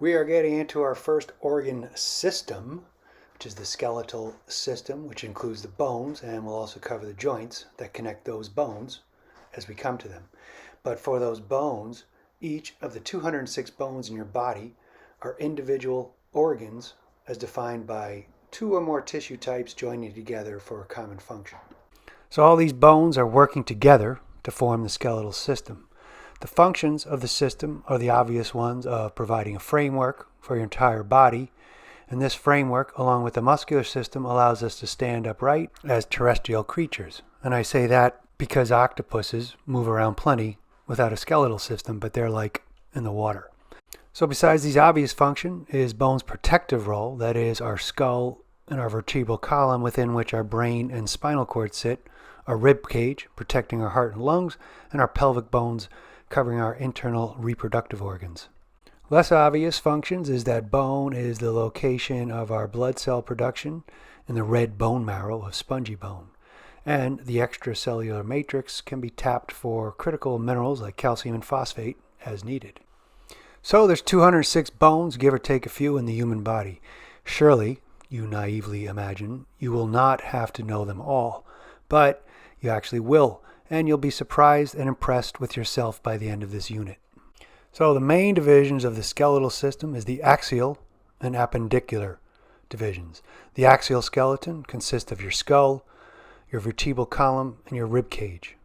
We are getting into our first organ system, which is the skeletal system, which includes the bones, and we'll also cover the joints that connect those bones as we come to them. But for those bones, each of the 206 bones in your body are individual organs as defined by two or more tissue types joining together for a common function. So all these bones are working together to form the skeletal system. The functions of the system are the obvious ones of providing a framework for your entire body, and this framework, along with the muscular system, allows us to stand upright as terrestrial creatures. And I say that because octopuses move around plenty without a skeletal system, but they're like in the water. So besides these obvious functions is bone's protective role, that is our skull and our vertebral column within which our brain and spinal cord sit, our rib cage protecting our heart and lungs, and our pelvic bones covering our internal reproductive organs. Less obvious functions is that bone is the location of our blood cell production in the red bone marrow of spongy bone, and the extracellular matrix can be tapped for critical minerals like calcium and phosphate as needed. So there's 206 bones, give or take a few, in the human body. Surely, you naively imagine, you will not have to know them all, but you actually will, and you'll be surprised and impressed with yourself by the end of this unit. So the main divisions of the skeletal system is the axial and appendicular divisions. The axial skeleton consists of your skull, your vertebral column, and your rib cage.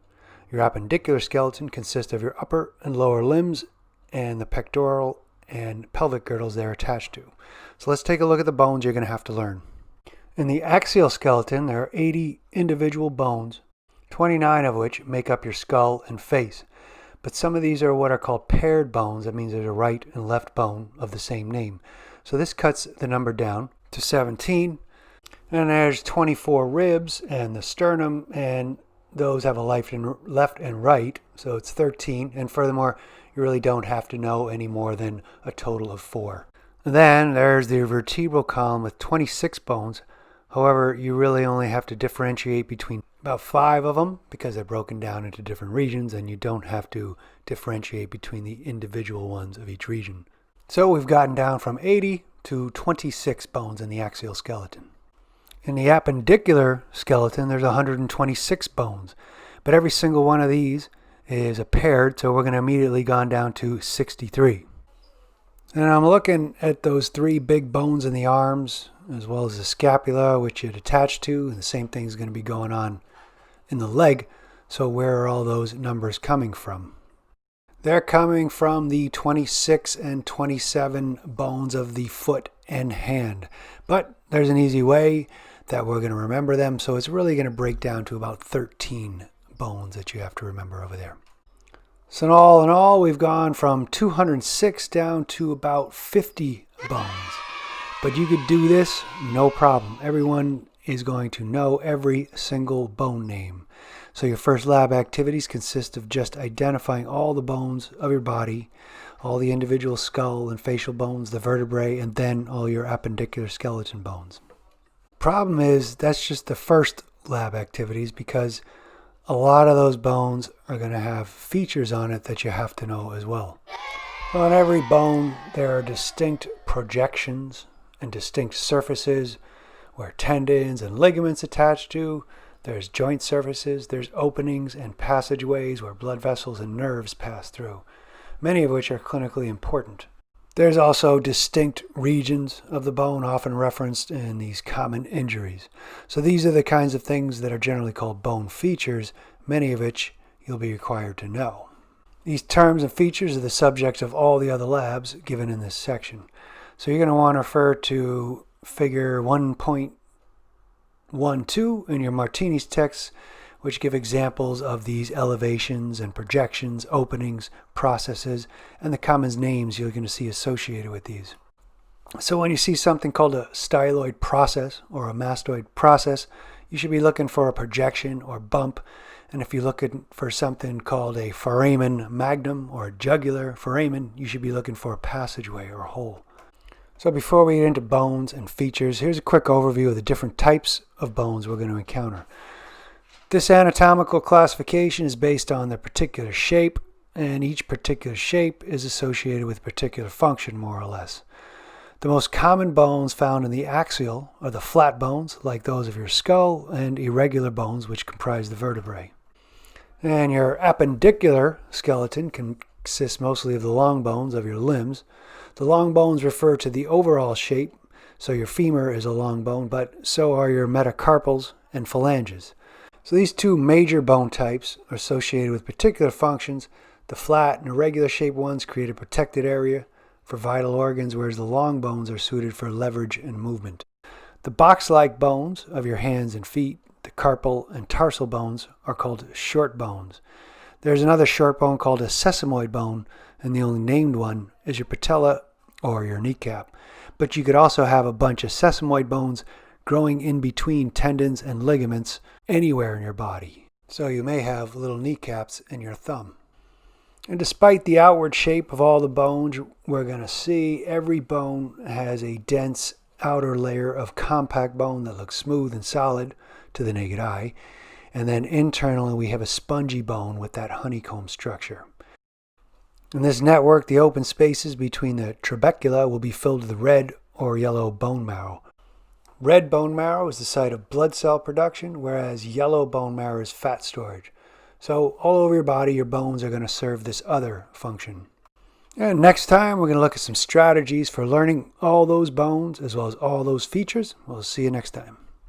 Your appendicular skeleton consists of your upper and lower limbs and the pectoral and pelvic girdles they're attached to. So let's take a look at the bones you're going to have to learn. In the axial skeleton, there are 80 individual bones, 29 of which make up your skull and face. But some of these are what are called paired bones. That means there's a right and left bone of the same name. So this cuts the number down to 17. And there's 24 ribs and the sternum, and those have a left and right, so it's 13. And furthermore, you really don't have to know any more than a total of 4. And then there's the vertebral column with 26 bones. However, you really only have to differentiate between about 5 of them because they're broken down into different regions, and you don't have to differentiate between the individual ones of each region. So we've gotten down from 80 to 26 bones in the axial skeleton. In the appendicular skeleton, there's 126 bones, but every single one of these is a paired, so we're going to immediately gone down to 63. And I'm looking at those 3 big bones in the arms, as well as the scapula, which it attached to, and the same thing is going to be going on in the leg. So where are all those numbers coming from? They're coming from the 26 and 27 bones of the foot and hand. But there's an easy way that we're going to remember them, so it's really going to break down to about 13 bones that you have to remember over there. So in all, we've gone from 206 down to about 50 bones. But you could do this, no problem. Everyone is going to know every single bone name. So your first lab activities consist of just identifying all the bones of your body, all the individual skull and facial bones, the vertebrae, and then all your appendicular skeleton bones. Problem is, that's just the first lab activities because a lot of those bones are going to have features on it that you have to know as well. On every bone, there are distinct projections and distinct surfaces where tendons and ligaments attach to. There's joint surfaces, there's openings and passageways where blood vessels and nerves pass through, many of which are clinically important. There's also distinct regions of the bone, often referenced in these common injuries. So these are the kinds of things that are generally called bone features, many of which you'll be required to know. These terms and features are the subject of all the other labs given in this section. So you're going to want to refer to figure 1.12 in your Martini's text, which give examples of these elevations and projections, openings, processes, and the common names you're going to see associated with these. So when you see something called a styloid process or a mastoid process, you should be looking for a projection or bump. And if you're looking for something called a foramen magnum or a jugular foramen, you should be looking for a passageway or a hole. So before we get into bones and features, here's a quick overview of the different types of bones we're going to encounter. This anatomical classification is based on their particular shape, and each particular shape is associated with a particular function, more or less. The most common bones found in the axial are the flat bones, like those of your skull, and irregular bones, which comprise the vertebrae. And your appendicular skeleton consists mostly of the long bones of your limbs. The long bones refer to the overall shape, so your femur is a long bone, but so are your metacarpals and phalanges. So these two major bone types are associated with particular functions. The flat and irregular shaped ones create a protected area for vital organs, whereas the long bones are suited for leverage and movement. The box-like bones of your hands and feet, the carpal and tarsal bones, are called short bones. There's another short bone called a sesamoid bone, and the only named one is your patella or your kneecap. But you could also have a bunch of sesamoid bones growing in between tendons and ligaments anywhere in your body. So you may have little kneecaps in your thumb. And despite the outward shape of all the bones we're going to see, every bone has a dense outer layer of compact bone that looks smooth and solid to the naked eye. And then internally we have a spongy bone with that honeycomb structure. In this network, the open spaces between the trabecula will be filled with red or yellow bone marrow. Red bone marrow is the site of blood cell production, whereas yellow bone marrow is fat storage. So all over your body, your bones are going to serve this other function. And next time, we're going to look at some strategies for learning all those bones as well as all those features. We'll see you next time.